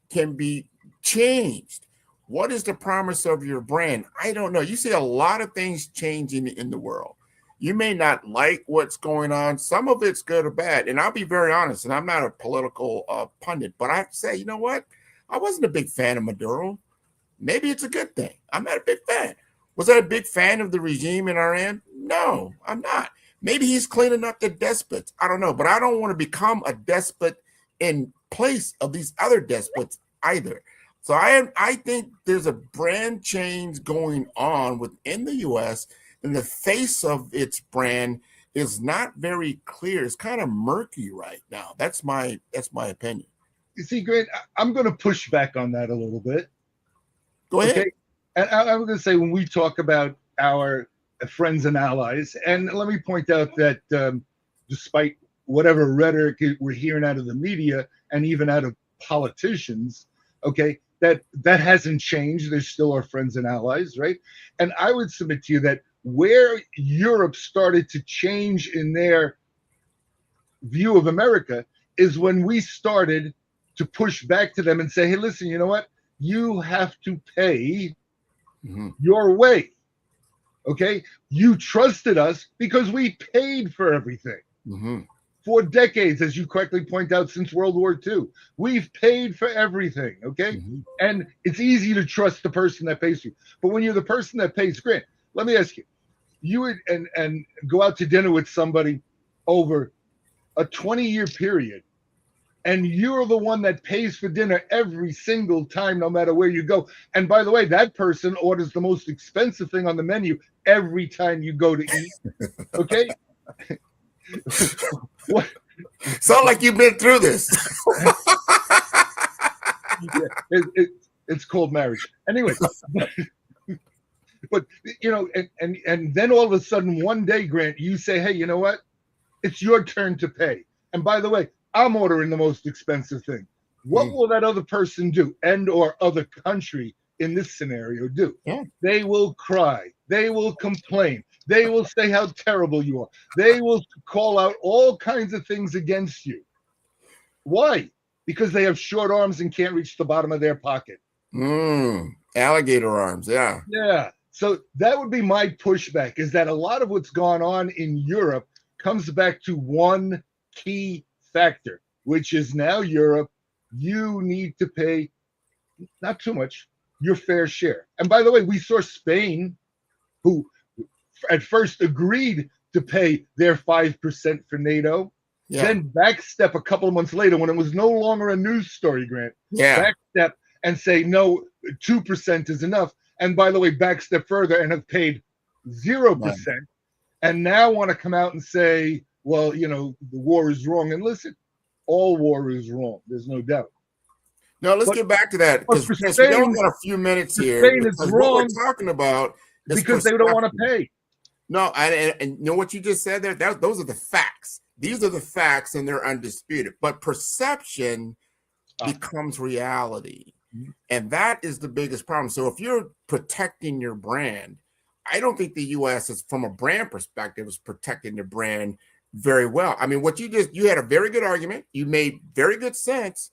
can be changed. What is the promise of your brand? I don't know. You see a lot of things changing in the world. You may not like what's going on. Some of it's good or bad. And I'll be very honest, and I'm not a political pundit, but I have to say, you know what? I wasn't a big fan of Maduro. Maybe it's a good thing. I'm not a big fan. Was I a big fan of the regime in Iran? No, I'm not. Maybe he's cleaning up the despots. I don't know, but I don't want to become a despot in place of these other despots either. So I think there's a brand change going on within the U.S., and the face of its brand is not very clear. It's kind of murky right now. That's my opinion. You see, Grant, I'm going to push back on that a little bit. Go ahead. Okay? And I'm going to say, when we talk about our friends and allies, and let me point out that despite whatever rhetoric we're hearing out of the media and even out of politicians, okay, that hasn't changed. They're still our friends and allies, right? And I would submit to you that where Europe started to change in their view of America is when we started to push back to them and say, hey, listen, you know what? You have to pay your way. Okay? You trusted us because we paid for everything. For decades, as you correctly point out, since World War II, we've paid for everything. Okay? And it's easy to trust the person that pays you. But when you're the person that pays, Grant, let me ask you, you would and go out to dinner with somebody over a 20-year period, and you're the one that pays for dinner every single time, no matter where you go. And by the way, that person orders the most expensive thing on the menu every time you go to eat. Okay? What? Sound like you've been through this. Yeah, it's called marriage. Anyway, but you know, and then all of a sudden one day, Grant, you say, hey, you know what? It's your turn to pay. And by the way, I'm ordering the most expensive thing. What will that other person do, and or other country in this scenario do? They will cry. They will complain. They will say how terrible you are. They will call out all kinds of things against you. Why? Because they have short arms and can't reach the bottom of their pocket. Alligator arms, yeah. Yeah. So that would be my pushback, is that a lot of what's gone on in Europe comes back to one key factor, which is now Europe, you need to pay not too much, your fair share. And by the way, we saw Spain, who at first agreed to pay their 5% for NATO, then backstep a couple of months later when it was no longer a news story, Grant. Backstep and say, no, 2% is enough. And by the way, backstep further and have paid 0%. And now want to come out and say, well, you know, the war is wrong. And listen, all war is wrong. There's no doubt. No, let's get back to that, because we only got a few minutes here. Spain is wrong, what we're talking about is because they don't want to pay. No, and you know what you just said there? Those are the facts. These are the facts, and they're undisputed. But perception becomes reality. And that is the biggest problem. So if you're protecting your brand, I don't think the U.S. is, from a brand perspective, is protecting the brand very well. I mean, what you had a very good argument. You made very good sense,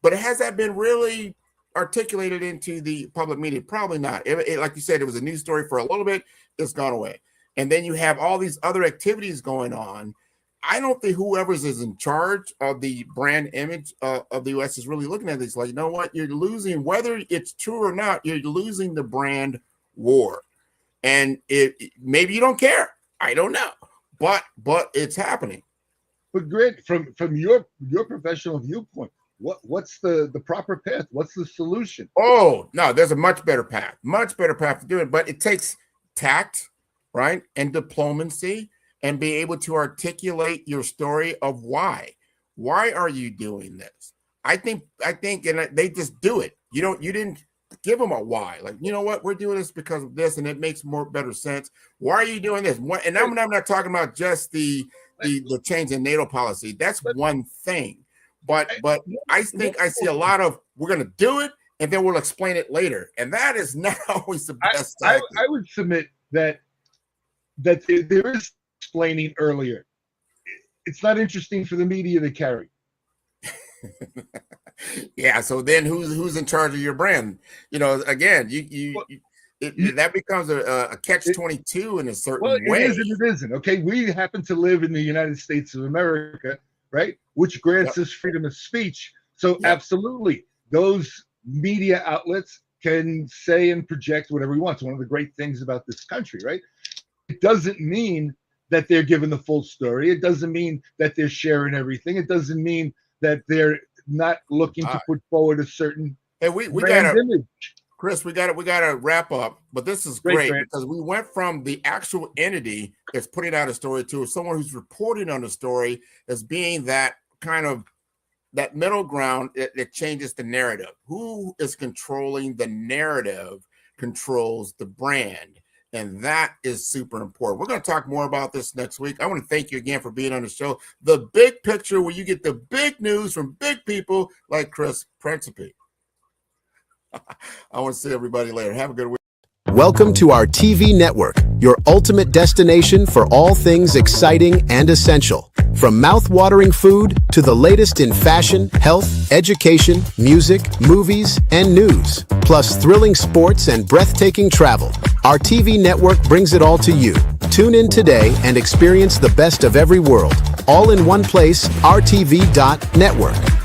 but has that been really articulated into the public media? Probably not. Like you said, it was a news story for a little bit. It's gone away. And then you have all these other activities going on. I don't think whoever's is in charge of the brand image of the U.S. is really looking at this like, you know what? You're losing, whether it's true or not, you're losing the brand war. And maybe you don't care. I don't know. But it's happening. But Grant, from your professional viewpoint, what's the proper path? What's the solution? Oh, no, there's a much better path to do it. But it takes tact, right? And diplomacy, and be able to articulate your story of why. Why are you doing this? I think, and they just do it. You didn't give them a why. Like, you know what? We're doing this because of this, and it makes better sense. Why are you doing this? And I'm not talking about just the change in NATO policy. That's one thing. But I think I see a lot of, we're going to do it, and then we'll explain it later. And that is not always the best. I would submit that there is explaining earlier. It's not interesting for the media to carry. Yeah. So then who's in charge of your brand? You know, again, that becomes a catch-22 in a certain way. It is and it isn't. Okay. We happen to live in the United States of America, right? Which grants us freedom of speech. So absolutely, those media outlets can say and project whatever we want. It's one of the great things about this country, right? It doesn't mean that they're given the full story. It doesn't mean that they're sharing everything. It doesn't mean that they're not looking to put forward a certain we brand image. Chris, we gotta wrap up, but this is great because we went from the actual entity that's putting out a story to someone who's reporting on the story as being that kind of that middle ground that changes the narrative. Who is controlling the narrative controls the brand. And that is super important. We're going to talk more about this next week. I want to thank you again for being on the show. The big picture, where you get the big news from big people like Chris Principe. I want to see everybody later. Have a good week. Welcome to our TV network, your ultimate destination for all things exciting and essential. From mouth-watering food to the latest in fashion, health, education, music, movies, and news, plus thrilling sports and breathtaking travel. Our TV network brings it all to you. Tune in today and experience the best of every world. All in one place, RTV.network.